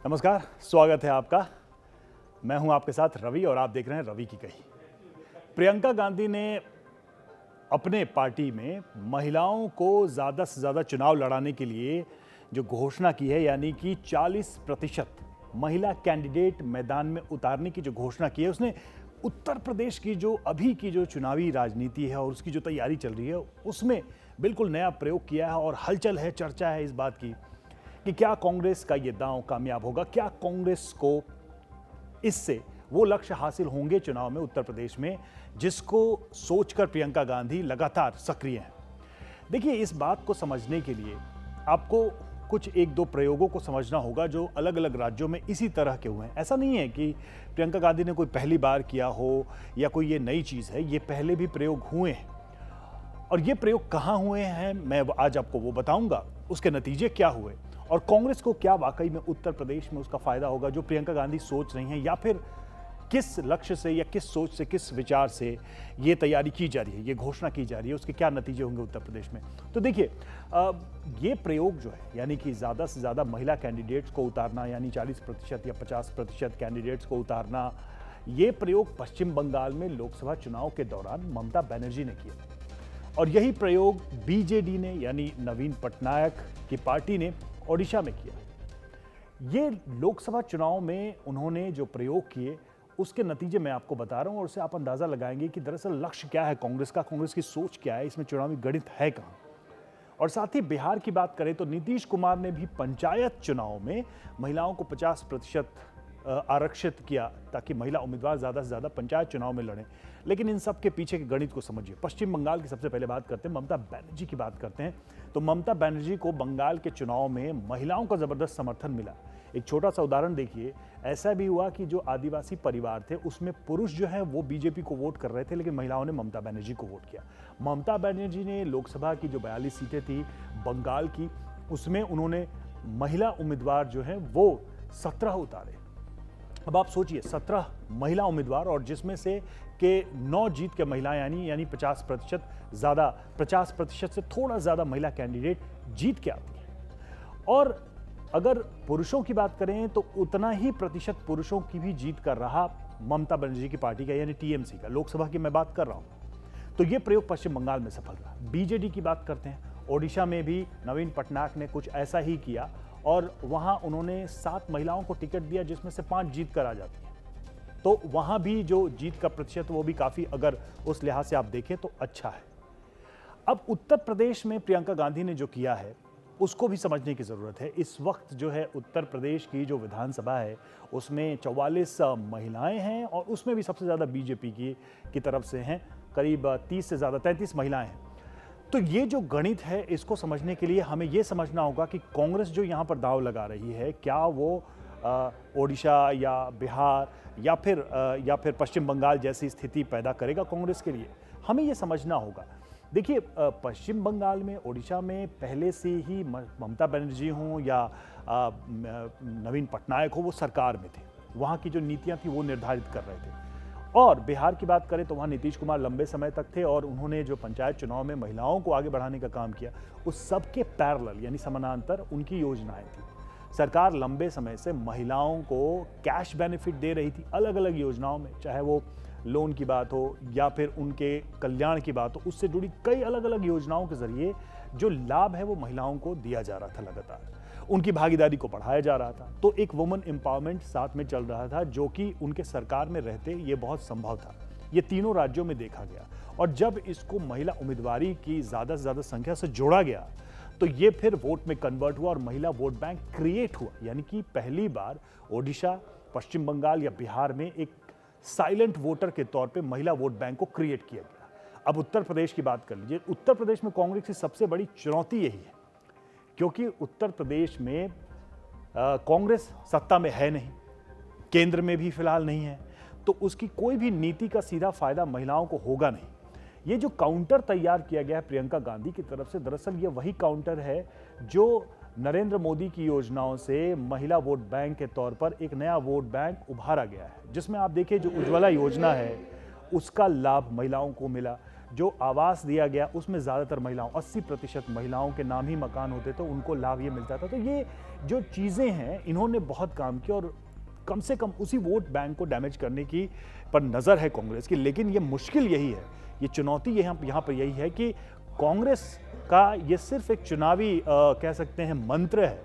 नमस्कार, स्वागत है आपका। मैं हूं आपके साथ रवि और आप देख रहे हैं रवि की कही। प्रियंका गांधी ने अपने पार्टी में महिलाओं को ज़्यादा से ज़्यादा चुनाव लड़ाने के लिए जो घोषणा की है, यानी कि 40% महिला कैंडिडेट मैदान में उतारने की जो घोषणा की है, उसने उत्तर प्रदेश की जो अभी की जो चुनावी राजनीति है और उसकी जो तैयारी चल रही है, उसमें बिल्कुल नया प्रयोग किया है। और हलचल है, चर्चा है इस बात की कि क्या कांग्रेस का ये दांव कामयाब होगा, क्या कांग्रेस को इससे वो लक्ष्य हासिल होंगे चुनाव में उत्तर प्रदेश में, जिसको सोचकर प्रियंका गांधी लगातार सक्रिय हैं। देखिए, इस बात को समझने के लिए आपको कुछ एक दो प्रयोगों को समझना होगा जो अलग अलग राज्यों में इसी तरह के हुए हैं। ऐसा नहीं है कि प्रियंका गांधी ने कोई पहली बार किया हो या कोई ये नई चीज़ है, ये पहले भी प्रयोग हुए हैं। और ये प्रयोग कहाँ हुए हैं, मैं आज आपको वो बताऊंगा, उसके नतीजे क्या हुए और कांग्रेस को क्या वाकई में उत्तर प्रदेश में उसका फायदा होगा जो प्रियंका गांधी सोच रही हैं, या फिर किस लक्ष्य से या किस सोच से, किस विचार से ये तैयारी की जा रही है, ये घोषणा की जा रही है, उसके क्या नतीजे होंगे उत्तर प्रदेश में। तो देखिए, ये प्रयोग जो है, यानी कि ज़्यादा से ज़्यादा महिला कैंडिडेट्स को उतारना, यानी 40% या 50% कैंडिडेट्स को उतारना, ये प्रयोग पश्चिम बंगाल में लोकसभा चुनाव के दौरान ममता बनर्जी ने किया और यही प्रयोग बीजेडी ने, यानी नवीन पटनायक की पार्टी ने ओडिशा में किया। ये लोकसभा चुनाव में उन्होंने जो प्रयोग किए, उसके नतीजे मैं आपको बता रहा हूं और उससे आप अंदाजा लगाएंगे कि दरअसल लक्ष्य क्या है कांग्रेस का, कांग्रेस की सोच क्या है, इसमें चुनावी गणित है कहां। और साथ ही बिहार की बात करें तो नीतीश कुमार ने भी पंचायत चुनाव में महिलाओं को 50% आरक्षित किया ताकि महिला उम्मीदवार ज़्यादा से ज़्यादा पंचायत चुनाव में लड़ें। लेकिन इन सब के पीछे के गणित को समझिए। पश्चिम बंगाल की सबसे पहले बात करते हैं, ममता बनर्जी की बात करते हैं। तो ममता बनर्जी को बंगाल के चुनाव में महिलाओं का ज़बरदस्त समर्थन मिला। एक छोटा सा उदाहरण देखिए, ऐसा भी हुआ कि जो आदिवासी परिवार थे उसमें पुरुष जो है वो बीजेपी को वोट कर रहे थे, लेकिन महिलाओं ने ममता बनर्जी को वोट किया। ममता बनर्जी ने लोकसभा की जो 42 सीटें थी बंगाल की, उसमें उन्होंने महिला उम्मीदवार जो हैं वो 17 उतारे। अब आप सोचिए, 17 महिला उम्मीदवार और जिसमें से के 9 जीत के महिलाएं, यानी 50% ज़्यादा, 50% से थोड़ा ज़्यादा महिला कैंडिडेट जीत के आती हैं। और अगर पुरुषों की बात करें तो उतना ही प्रतिशत पुरुषों की भी जीत कर रहा ममता बनर्जी की पार्टी का, यानी टीएमसी का। लोकसभा की मैं बात कर रहा हूं। तो ये प्रयोग पश्चिम बंगाल में सफल रहा। बीजेडी की बात करते हैं, ओडिशा में भी नवीन पटनायक ने कुछ ऐसा ही किया और वहां उन्होंने 7 महिलाओं को टिकट दिया, जिसमें से 5 जीत कर आ जाती हैं। तो वहां भी जो जीत का प्रतिशत वो भी काफी, अगर उस लिहाज से आप देखें तो अच्छा है। अब उत्तर प्रदेश में प्रियंका गांधी ने जो किया है उसको भी समझने की जरूरत है। इस वक्त जो है उत्तर प्रदेश की जो विधानसभा है उसमें 44 महिलाएं हैं और उसमें भी सबसे ज्यादा बीजेपी की तरफ से हैं, करीब 30 से ज्यादा, 33 महिलाएं हैं। तो ये जो गणित है, इसको समझने के लिए हमें ये समझना होगा कि कांग्रेस जो यहाँ पर दांव लगा रही है, क्या वो ओडिशा या बिहार या फिर पश्चिम बंगाल जैसी स्थिति पैदा करेगा कांग्रेस के लिए, हमें ये समझना होगा। देखिए, पश्चिम बंगाल में, ओडिशा में पहले से ही ममता बनर्जी हों या नवीन पटनायक हो, वो सरकार में थे, वहाँ की जो नीतियाँ थी वो निर्धारित कर रहे थे। और बिहार की बात करें तो वहाँ नीतीश कुमार लंबे समय तक थे और उन्होंने जो पंचायत चुनाव में महिलाओं को आगे बढ़ाने का काम किया, उस सब के पैरेलल, यानी समानांतर उनकी योजनाएं थी। सरकार लंबे समय से महिलाओं को कैश बेनिफिट दे रही थी अलग अलग योजनाओं में, चाहे वो लोन की बात हो या फिर उनके कल्याण की बात हो, उससे जुड़ी कई अलग अलग योजनाओं के जरिए जो लाभ है वो महिलाओं को दिया जा रहा था। लगातार उनकी भागीदारी को बढ़ाया जा रहा था। तो एक वुमेन एम्पावरमेंट साथ में चल रहा था, जो कि उनके सरकार में रहते ये बहुत संभव था। ये तीनों राज्यों में देखा गया और जब इसको महिला उम्मीदवारी की ज़्यादा से ज़्यादा संख्या से जोड़ा गया तो ये फिर वोट में कन्वर्ट हुआ और महिला वोट बैंक क्रिएट हुआ। यानी कि पहली बार ओडिशा, पश्चिम बंगाल या बिहार में एक साइलेंट वोटर के तौर पे महिला वोट बैंक को क्रिएट किया गया। अब उत्तर प्रदेश की बात कर लीजिए। उत्तर प्रदेश में कांग्रेस की सबसे बड़ी चुनौती यही है, क्योंकि उत्तर प्रदेश में कांग्रेस सत्ता में है नहीं, केंद्र में भी फिलहाल नहीं है, तो उसकी कोई भी नीति का सीधा फायदा महिलाओं को होगा नहीं। ये जो काउंटर तैयार किया गया है प्रियंका गांधी की तरफ से, दरअसल ये वही काउंटर है जो नरेंद्र मोदी की योजनाओं से महिला वोट बैंक के तौर पर एक नया वोट बैंक उभारा गया है, जिसमें आप देखिए जो उज्ज्वला योजना है उसका लाभ महिलाओं को मिला। जो आवास दिया गया उसमें ज़्यादातर महिलाओं 80% महिलाओं के नाम ही मकान होते तो उनको लाभ ये मिलता था। तो ये जो चीज़ें हैं इन्होंने बहुत काम किया और कम से कम उसी वोट बैंक को डैमेज करने की पर नज़र है कांग्रेस की। लेकिन ये मुश्किल यही है, ये चुनौती यहाँ पर यही है कि कांग्रेस का ये सिर्फ एक चुनावी कह सकते हैं मंत्र है,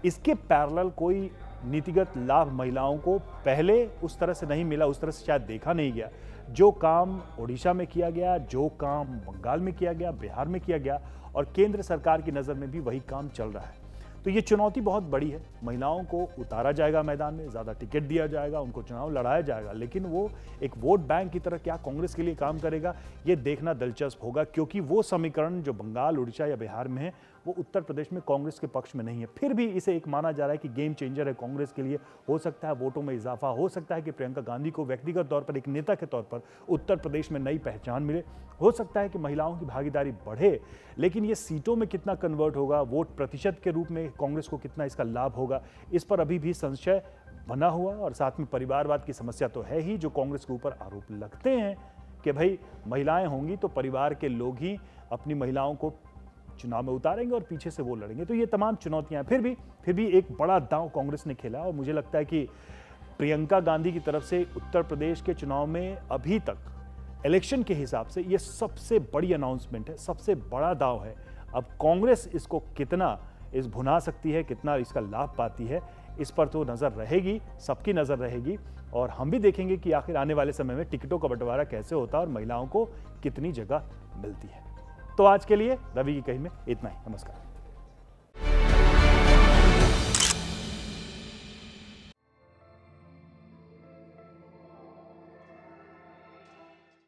इसके पैरेलल कोई नीतिगत लाभ महिलाओं को पहले उस तरह से नहीं मिला, उस तरह से शायद देखा नहीं गया। जो काम ओडिशा में किया गया, जो काम बंगाल में किया गया, बिहार में किया गया और केंद्र सरकार की नज़र में भी वही काम चल रहा है। तो ये चुनौती बहुत बड़ी है। महिलाओं को उतारा जाएगा मैदान में, ज़्यादा टिकट दिया जाएगा, उनको चुनाव लड़ाया जाएगा, लेकिन वो एक वोट बैंक की तरह क्या कांग्रेस के लिए काम करेगा ये देखना दिलचस्प होगा, क्योंकि वो समीकरण जो बंगाल, उड़ीसा या बिहार में है वो उत्तर प्रदेश में कांग्रेस के पक्ष में नहीं है। फिर भी इसे एक माना जा रहा है कि गेम चेंजर है कांग्रेस के लिए। हो सकता है वोटों में इजाफा, हो सकता है कि प्रियंका गांधी को व्यक्तिगत तौर पर एक नेता के तौर पर उत्तर प्रदेश में नई पहचान मिले, हो सकता है कि महिलाओं की भागीदारी बढ़े, लेकिन ये सीटों में कितना कन्वर्ट होगा, वोट प्रतिशत के रूप में कांग्रेस को कितना इसका लाभ होगा, इस पर अभी भी संशय बना हुआ। और साथ में परिवारवाद की समस्या तो है ही, जो कांग्रेस के ऊपर आरोप लगते हैं कि भाई महिलाएं होंगी तो परिवार के लोग ही अपनी महिलाओं को चुनाव में उतारेंगे और पीछे से वो लड़ेंगे। तो ये तमाम चुनौतियां फिर भी एक बड़ा दांव कांग्रेस ने खेला और मुझे लगता है कि प्रियंका गांधी की तरफ से उत्तर प्रदेश के चुनाव में अभी तक इलेक्शन के हिसाब से ये सबसे बड़ी अनाउंसमेंट है, सबसे बड़ा दांव है। अब कांग्रेस इसको कितना भुना सकती है, कितना इसका लाभ पाती है, इस पर तो नज़र रहेगी, सबकी नज़र रहेगी और हम भी देखेंगे कि आखिर आने वाले समय में टिकटों का बंटवारा कैसे होता है और महिलाओं को कितनी जगह मिलती है। तो आज के लिए रवि की कही में इतना ही। नमस्कार।